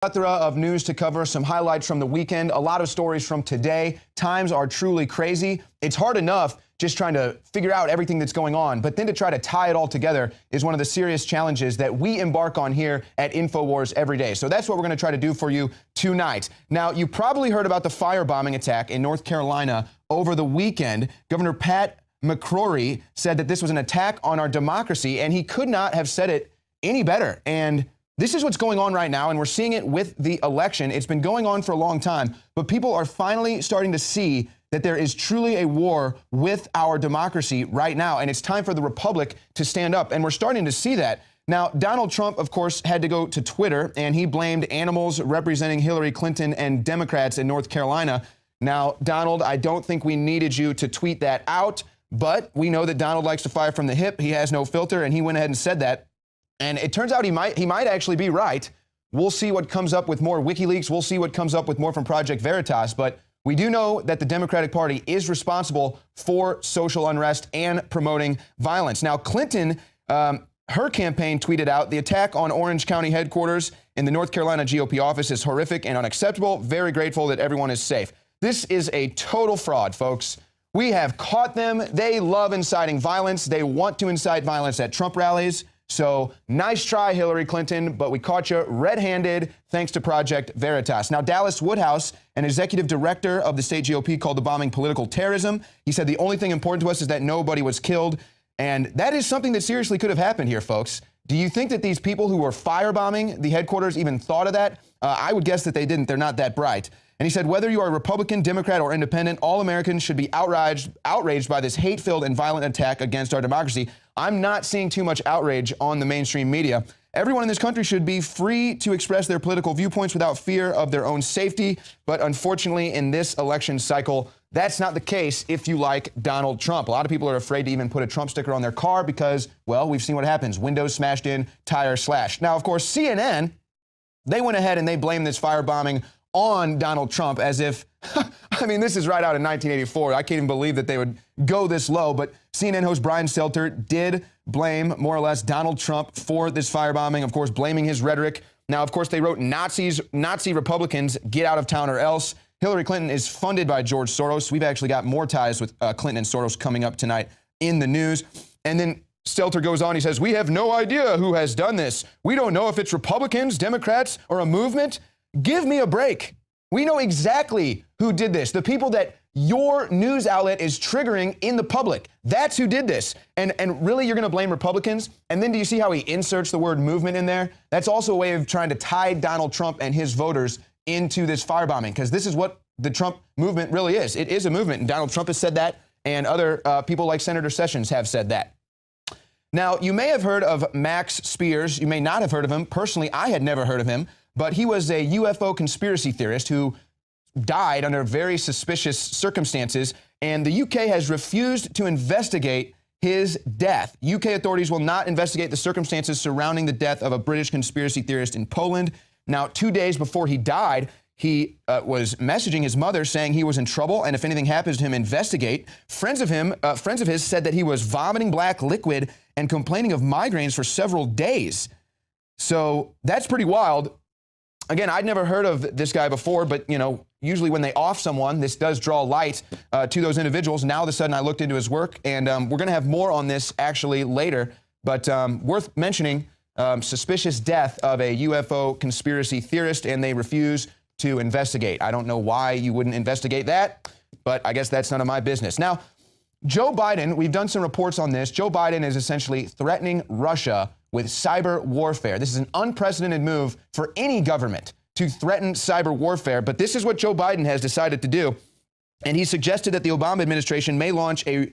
Plethora of news to cover, some highlights from the weekend, a lot of stories from today. Times are truly crazy. It's hard enough just trying to figure out everything that's going on, but then to try to tie it all together is one of the serious challenges that we embark on here at InfoWars every day. So that's what we're going to try to do for you tonight. Now, you probably heard about the firebombing attack in North Carolina over the weekend. Governor Pat McCrory said that this was an attack on our democracy, and he could not have said it any better. And this is what's going on right now, and we're seeing it with the election. It's been going on for a long time, but people are finally starting to see that there is truly a war with our democracy right now, and it's time for the republic to stand up, and we're starting to see that. Now, Donald Trump, of course, had to go to Twitter, and he blamed animals representing Hillary Clinton and Democrats in North Carolina. Now, Donald, I don't think we needed you to tweet that out, but we know that Donald likes to fire from the hip. He has no filter, and he went ahead and said that. And it turns out he might actually be right. We'll see what comes up with more WikiLeaks. We'll see what comes up with more from Project Veritas. But we do know that the Democratic Party is responsible for social unrest and promoting violence. Now, Clinton, her campaign tweeted out, the attack on Orange County headquarters in the North Carolina GOP office is horrific and unacceptable. Very grateful that everyone is safe. This is a total fraud, folks. We have caught them. They love inciting violence. They want to incite violence at Trump rallies. So nice try, Hillary Clinton, but we caught you red-handed thanks to Project Veritas. Now, Dallas Woodhouse, an executive director of the state GOP, called the bombing political terrorism. He said the only thing important to us is that nobody was killed. And that is something that seriously could have happened here, folks. Do you think that these people who were firebombing the headquarters even thought of that? I would guess that they didn't. They're not that bright. And he said, whether you are Republican, Democrat, or independent, all Americans should be outraged by this hate-filled and violent attack against our democracy. I'm not seeing too much outrage on the mainstream media. Everyone in this country should be free to express their political viewpoints without fear of their own safety. But unfortunately, in this election cycle, that's not the case if you like Donald Trump. A lot of people are afraid to even put a Trump sticker on their car because, well, we've seen what happens. Windows smashed in, tires slashed. Now, of course, CNN, they went ahead and they blamed this firebombing on Donald Trump as if, I mean, this is right out of 1984. I can't even believe that they would go this low. But CNN host Brian Stelter did blame, more or less, Donald Trump for this firebombing, of course, blaming his rhetoric. Now, of course, they wrote Nazi Republicans, get out of town or else. Hillary Clinton is funded by George Soros. We've actually got more ties with Clinton and Soros coming up tonight in the news. And then Stelter goes on, he says, we have no idea who has done this. We don't know if it's Republicans, Democrats, or a movement. Give me a break. We know exactly who did this. The people that your news outlet is triggering in the public. That's who did this. And really, you're going to blame Republicans? And then do you see how he inserts the word movement in there? That's also a way of trying to tie Donald Trump and his voters into this firebombing, because this is what the Trump movement really is. It is a movement. And Donald Trump has said that, and other people like Senator Sessions have said that. Now, you may have heard of Max Spears. You may not have heard of him. Personally, I had never heard of him. But he was a UFO conspiracy theorist who died under very suspicious circumstances, and the UK has refused to investigate his death. UK authorities will not investigate the circumstances surrounding the death of a British conspiracy theorist in Poland. Now, 2 days before he died, he was messaging his mother saying he was in trouble, and if anything happens to him, investigate. Friends of his said that he was vomiting black liquid and complaining of migraines for several days. So that's pretty wild. Again, I'd never heard of this guy before, but, you know, usually when they off someone, this does draw light to those individuals. Now, all of a sudden, I looked into his work, and we're going to have more on this actually later. But worth mentioning, suspicious death of a UFO conspiracy theorist, and they refuse to investigate. I don't know why you wouldn't investigate that, but I guess that's none of my business. Now, Joe Biden, we've done some reports on this. Joe Biden is essentially threatening Russia with cyber warfare. This is an unprecedented move for any government to threaten cyber warfare, but this is what Joe Biden has decided to do. And he suggested that the Obama administration may launch a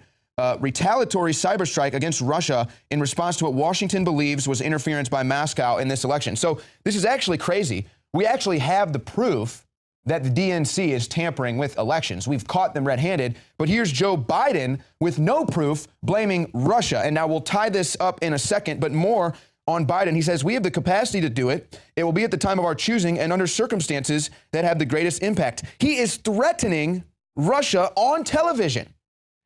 retaliatory cyber strike against Russia in response to what Washington believes was interference by Moscow in this election. So this is actually crazy. We actually have the proof that the DNC is tampering with elections. We've caught them red-handed, but here's Joe Biden with no proof blaming Russia. And now we'll tie this up in a second, but more on Biden. He says, we have the capacity to do it. It will be at the time of our choosing and under circumstances that have the greatest impact. He is threatening Russia on television.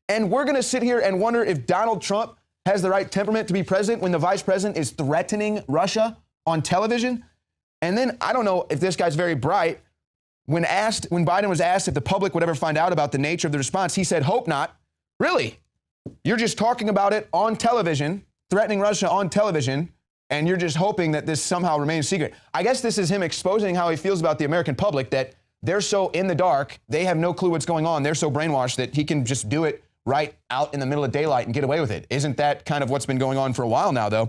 And we're going to sit here and wonder if Donald Trump has the right temperament to be president when the vice president is threatening Russia on television. And then I don't know if this guy's very bright. When Biden was asked if the public would ever find out about the nature of the response, he said, hope not. Really? You're just talking about it on television, threatening Russia on television, and you're just hoping that this somehow remains secret. I guess this is him exposing how he feels about the American public, that they're so in the dark, they have no clue what's going on, they're so brainwashed that he can just do it right out in the middle of daylight and get away with it. Isn't that kind of what's been going on for a while now, though?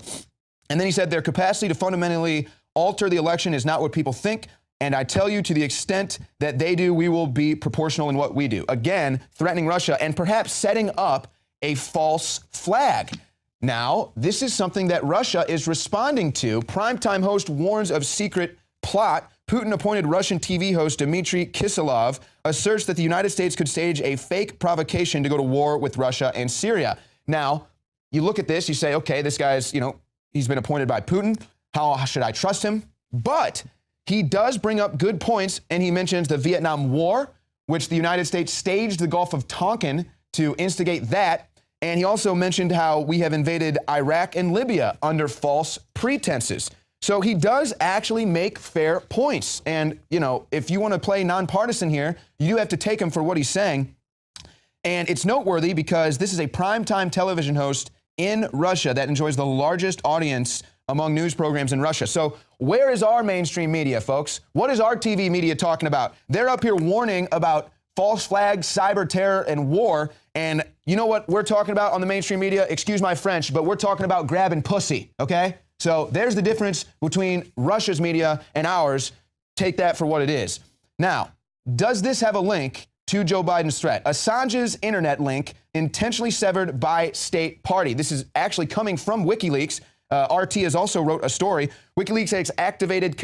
And then he said their capacity to fundamentally alter the election is not what people think. And I tell you, to the extent that they do, we will be proportional in what we do. Again, threatening Russia and perhaps setting up a false flag. Now, this is something that Russia is responding to. Primetime host warns of secret plot. Putin-appointed Russian TV host Dmitry Kisilov asserts that the United States could stage a fake provocation to go to war with Russia and Syria. Now, you look at this, you say, okay, this guy's, he's been appointed by Putin. How should I trust him? But he does bring up good points, and he mentions the Vietnam War, which the United States staged the Gulf of Tonkin to instigate that. And he also mentioned how we have invaded Iraq and Libya under false pretenses. So he does actually make fair points. And, if you want to play nonpartisan here, you do have to take him for what he's saying. And it's noteworthy because this is a primetime television host in Russia that enjoys the largest audience among news programs in Russia. So where is our mainstream media, folks? What is our TV media talking about? They're up here warning about false flags, cyber terror, and war. And you know what we're talking about on the mainstream media? Excuse my French, but we're talking about grabbing pussy, okay? So there's the difference between Russia's media and ours. Take that for what it is. Now, does this have a link to Joe Biden's threat? Assange's internet link intentionally severed by state party. This is actually coming from WikiLeaks. RT has also wrote a story. WikiLeaks has activated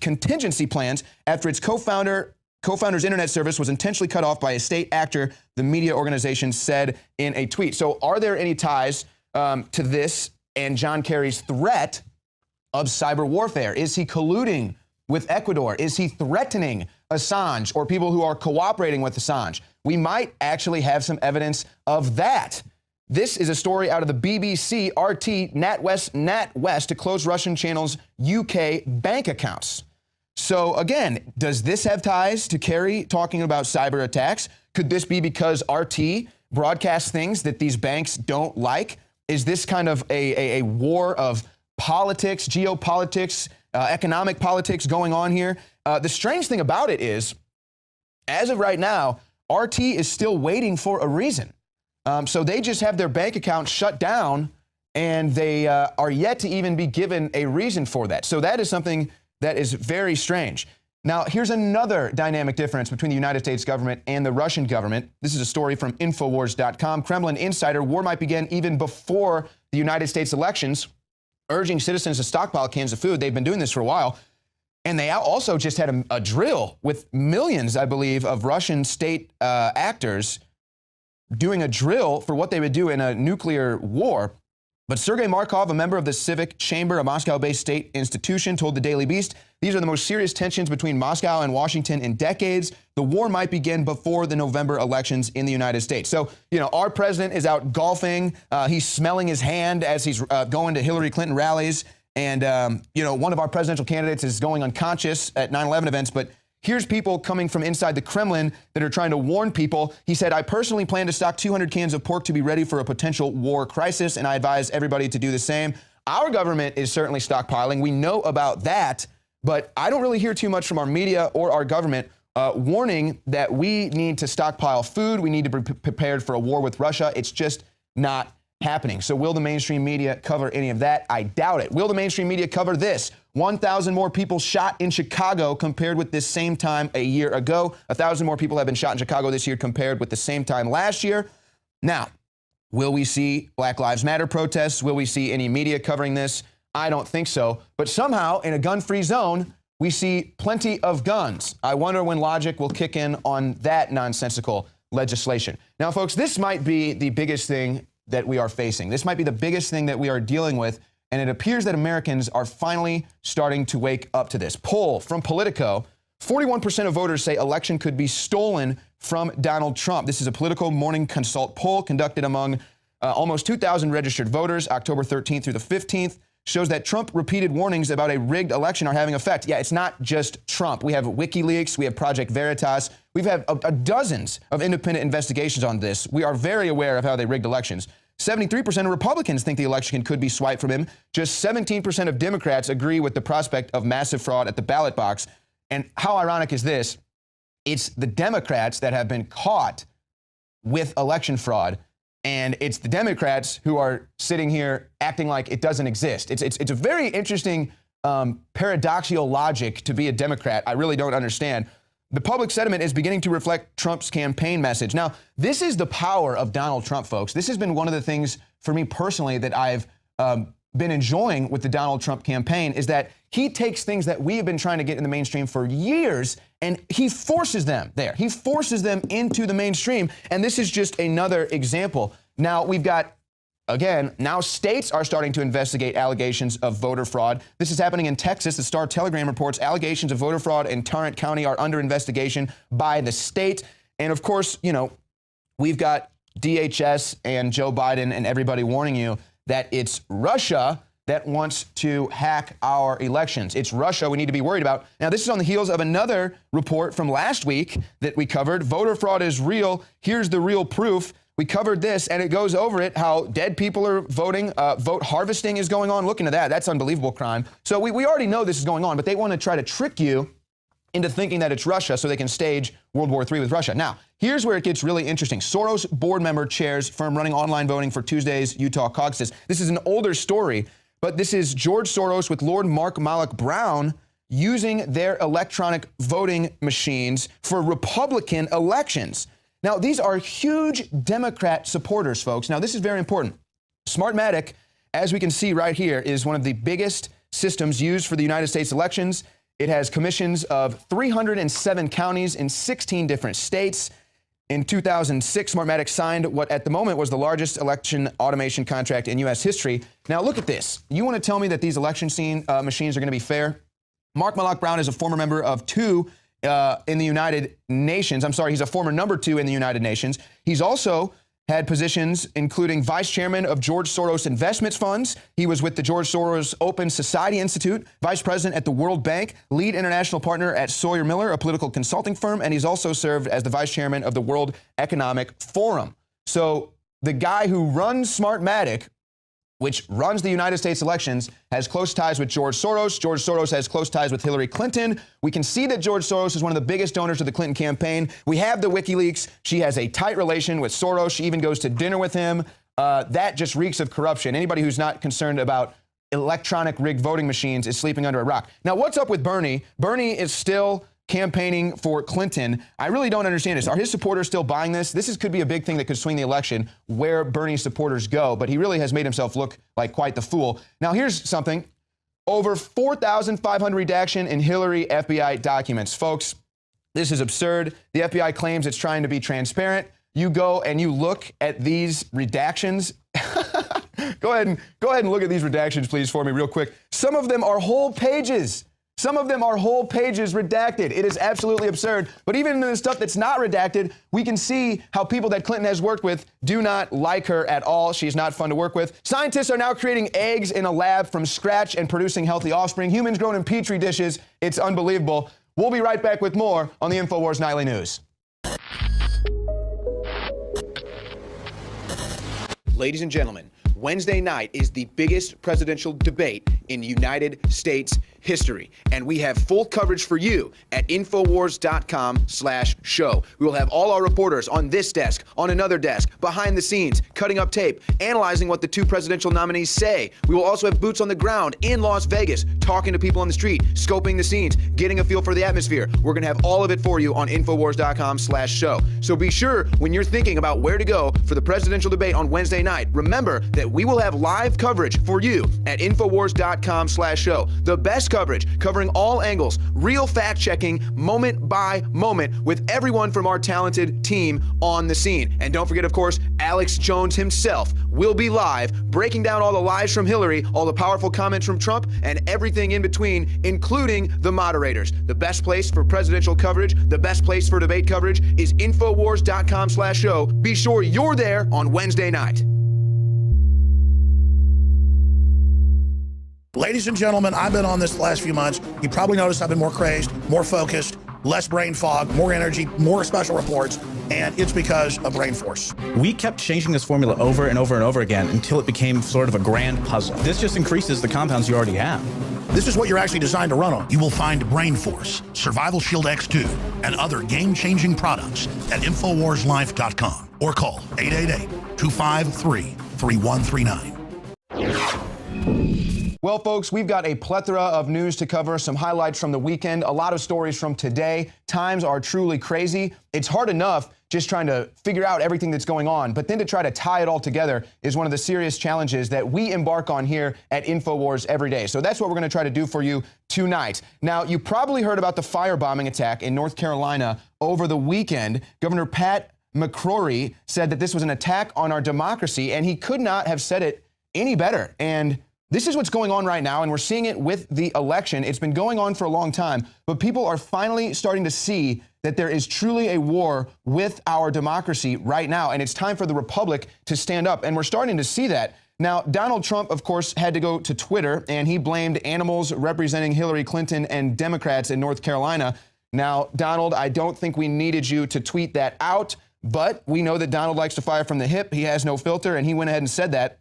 contingency plans after its co-founder's internet service was intentionally cut off by a state actor, the media organization said in a tweet. So are there any ties to this and John Kerry's threat of cyber warfare? Is he colluding with Ecuador? Is he threatening Assange or people who are cooperating with Assange? We might actually have some evidence of that. This is a story out of the BBC, RT, NatWest to close Russian channels' UK bank accounts. So again, does this have ties to Kerry talking about cyber attacks? Could this be because RT broadcasts things that these banks don't like? Is this kind of a war of politics, geopolitics, economic politics going on here? The strange thing about it is, as of right now, RT is still waiting for a reason. So they just have their bank account shut down, and they are yet to even be given a reason for that. So that is something that is very strange. Now, here's another dynamic difference between the United States government and the Russian government. This is a story from Infowars.com. Kremlin insider, war might begin even before the United States elections, urging citizens to stockpile cans of food. They've been doing this for a while. And they also just had a drill with millions, I believe, of Russian state actors doing a drill for what they would do in a nuclear war. But Sergei Markov, a member of the Civic Chamber, a Moscow-based state institution, told the Daily Beast, these are the most serious tensions between Moscow and Washington in decades. The war might begin before the November elections in the United States. So, our president is out golfing. He's smelling his hand as he's going to Hillary Clinton rallies. And, one of our presidential candidates is going unconscious at 9/11 events. But here's people coming from inside the Kremlin that are trying to warn people. He said, I personally plan to stock 200 cans of pork to be ready for a potential war crisis, and I advise everybody to do the same. Our government is certainly stockpiling. We know about that, but I don't really hear too much from our media or our government warning that we need to stockpile food. We need to be prepared for a war with Russia. It's just not happening. So will the mainstream media cover any of that? I doubt it. Will the mainstream media cover this? 1,000 more people shot in Chicago compared with this same time a year ago. 1,000 more people have been shot in Chicago this year compared with the same time last year. Now, will we see Black Lives Matter protests? Will we see any media covering this? I don't think so. But somehow, in a gun-free zone, we see plenty of guns. I wonder when logic will kick in on that nonsensical legislation. Now, folks, this might be the biggest thing that we are facing. This might be the biggest thing that we are dealing with, and it appears that Americans are finally starting to wake up to this. Poll from Politico, 41% of voters say election could be stolen from Donald Trump. This is a Politico Morning Consult poll conducted among almost 2,000 registered voters, October 13th through the 15th. shows that Trump repeated warnings about a rigged election are having effect. Yeah, it's not just Trump. We have WikiLeaks, we have Project Veritas, we've had dozens of independent investigations on this. We are very aware of how they rigged elections. 73% of Republicans think the election could be swiped from him. Just 17% of Democrats agree with the prospect of massive fraud at the ballot box. And how ironic is this? It's the Democrats that have been caught with election fraud, and it's the Democrats who are sitting here acting like it doesn't exist. It's a very interesting paradoxical logic to be a Democrat. I really don't understand. The public sentiment is beginning to reflect Trump's campaign message. Now, this is the power of Donald Trump, folks. This has been one of the things for me personally that I've been enjoying with the Donald Trump campaign, is that he takes things that we have been trying to get in the mainstream for years and he forces them there. He forces them into the mainstream. And this is just another example. Now we've got, again, now states are starting to investigate allegations of voter fraud. This is happening in Texas. The Star Telegram reports allegations of voter fraud in Tarrant County are under investigation by the state. And of course, you know, we've got DHS and Joe Biden and everybody warning you that it's Russia that wants to hack our elections. It's Russia we need to be worried about. Now, this is on the heels of another report from last week that we covered. Voter fraud is real. Here's the real proof. We covered this, and it goes over it, how dead people are voting. Vote harvesting is going on. Look into that. That's unbelievable crime. So we already know this is going on, but they want to try to trick you into thinking that it's Russia so they can stage World War III with Russia. Now, here's where it gets really interesting. Soros board member chairs firm running online voting for Tuesday's Utah caucuses. This is an older story, but this is George Soros with Lord Mark Malloch Brown using their electronic voting machines for Republican elections. Now, these are huge Democrat supporters, folks. Now, this is very important. Smartmatic, as we can see right here, is one of the biggest systems used for the United States elections. It has commissions of 307 counties in 16 different states. In 2006, Smartmatic signed what at the moment was the largest election automation contract in U.S. history. Now, look at this. You want to tell me that these election machines are going to be fair? Mark Malloch Brown is a former member of two in the United Nations. I'm sorry, he's a former number 2 in the United Nations. He's also had positions including vice chairman of George Soros Investments Funds. He was with the George Soros Open Society Institute, vice president at the World Bank, lead international partner at Sawyer Miller, a political consulting firm, and he's also served as the vice chairman of the World Economic Forum. So the guy who runs Smartmatic, which runs the United States elections, has close ties with George Soros. George Soros has close ties with Hillary Clinton. We can see that George Soros is one of the biggest donors to the Clinton campaign. We have the WikiLeaks. She has a tight relation with Soros. She even goes to dinner with him. That just reeks of corruption. Anybody who's not concerned about electronic rigged voting machines is sleeping under a rock. Now, what's up with Bernie? Bernie is still campaigning for Clinton. I really don't understand this. Are his supporters still buying this? Could be a big thing that could swing the election, where Bernie's supporters go, but he really has made himself look like quite the fool. Now, here's something. Over 4,500 redaction in Hillary FBI documents. Folks, this is absurd. The FBI claims it's trying to be transparent. You go and you look at these redactions. Go ahead and look at these redactions, please, for me real quick. Some of them are whole pages. Some of them are whole pages redacted. It is absolutely absurd. But even in the stuff that's not redacted, we can see how people that Clinton has worked with do not like her at all. She's not fun to work with. Scientists are now creating eggs in a lab from scratch and producing healthy offspring. Humans grown in petri dishes. It's unbelievable. We'll be right back with more on the InfoWars Nightly News. Ladies and gentlemen, Wednesday night is the biggest presidential debate in United States history, and we have full coverage for you at Infowars.com/show. We will have all our reporters on this desk, on another desk, behind the scenes, cutting up tape, analyzing what the two presidential nominees say. We will also have boots on the ground in Las Vegas, talking to people on the street, scoping the scenes, getting a feel for the atmosphere. We're going to have all of it for you on Infowars.com/show. So be sure, when you're thinking about where to go for the presidential debate on Wednesday night, remember that we will have live coverage for you at Infowars.com/show. The best coverage, covering all angles, real fact-checking, moment by moment, with everyone from our talented team on the scene. And don't forget, of course, Alex Jones himself will be live, breaking down all the lies from Hillary, all the powerful comments from Trump, and everything in between, including the moderators. The best place for presidential coverage, the best place for debate coverage is Infowars.com/show. Be sure you're there on Wednesday night. Ladies and gentlemen, I've been on this the last few months. You probably noticed I've been more crazed, more focused, less brain fog, more energy, more special reports, and it's because of Brain Force. We kept changing this formula over and over and over again until it became sort of a grand puzzle. This just increases the compounds you already have. This is what you're actually designed to run on. You will find Brain Force, Survival Shield X2, and other game-changing products at InfoWarsLife.com or call 888-253-3139. Well, folks, we've got a plethora of news to cover, some highlights from the weekend, a lot of stories from today. Times are truly crazy. It's hard enough just trying to figure out everything that's going on, but then to try to tie it all together is one of the serious challenges that we embark on here at InfoWars every day. So that's what we're going to try to do for you tonight. Now, you probably heard about the firebombing attack in North Carolina over the weekend. Governor Pat McCrory said that this was an attack on our democracy, and he could not have said it any better. And this is what's going on right now, and we're seeing it with the election. It's been going on for a long time, but people are finally starting to see that there is truly a war with our democracy right now, and it's time for the republic to stand up, and we're starting to see that. Now, Donald Trump, of course, had to go to Twitter, and he blamed animals representing Hillary Clinton and Democrats in North Carolina. Now, Donald, I don't think we needed you to tweet that out, but we know that Donald likes to fire from the hip. He has no filter, and he went ahead and said that.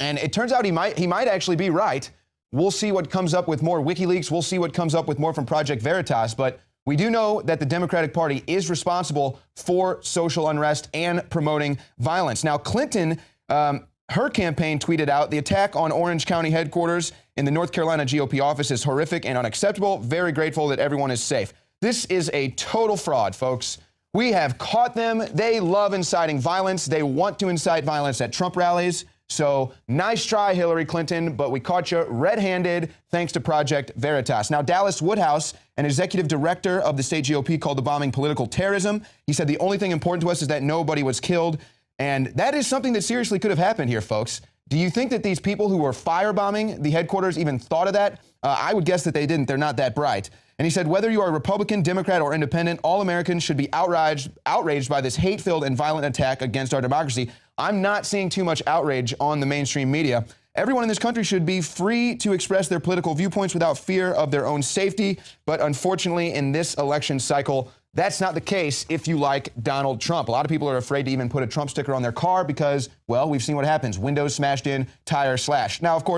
And it turns out he might actually be right. We'll see what comes up with more WikiLeaks. We'll see what comes up with more from Project Veritas. But we do know that the Democratic Party is responsible for social unrest and promoting violence. Now, Clinton, her campaign tweeted out, the attack on Orange County headquarters in the North Carolina GOP office is horrific and unacceptable. Very grateful that everyone is safe. This is a total fraud, folks. We have caught them. They love inciting violence. They want to incite violence at Trump rallies. So nice try, Hillary Clinton, but we caught you red-handed thanks to Project Veritas. Now, Dallas Woodhouse, an executive director of the state GOP, called the bombing political terrorism. He said the only thing important to us is that nobody was killed. And that is something that seriously could have happened here, folks. Do you think that these people who were firebombing the headquarters even thought of that? I would guess that they didn't. They're not that bright. And he said, whether you are a Republican, Democrat, or independent, all Americans should be outraged by this hate-filled and violent attack against our democracy. I'm not seeing too much outrage on the mainstream media. Everyone in this country should be free to express their political viewpoints without fear of their own safety. But unfortunately, in this election cycle, that's not the case if you like Donald Trump. A lot of people are afraid to even put a Trump sticker on their car because, well, we've seen what happens. Windows smashed in, tire slashed. Now, of course,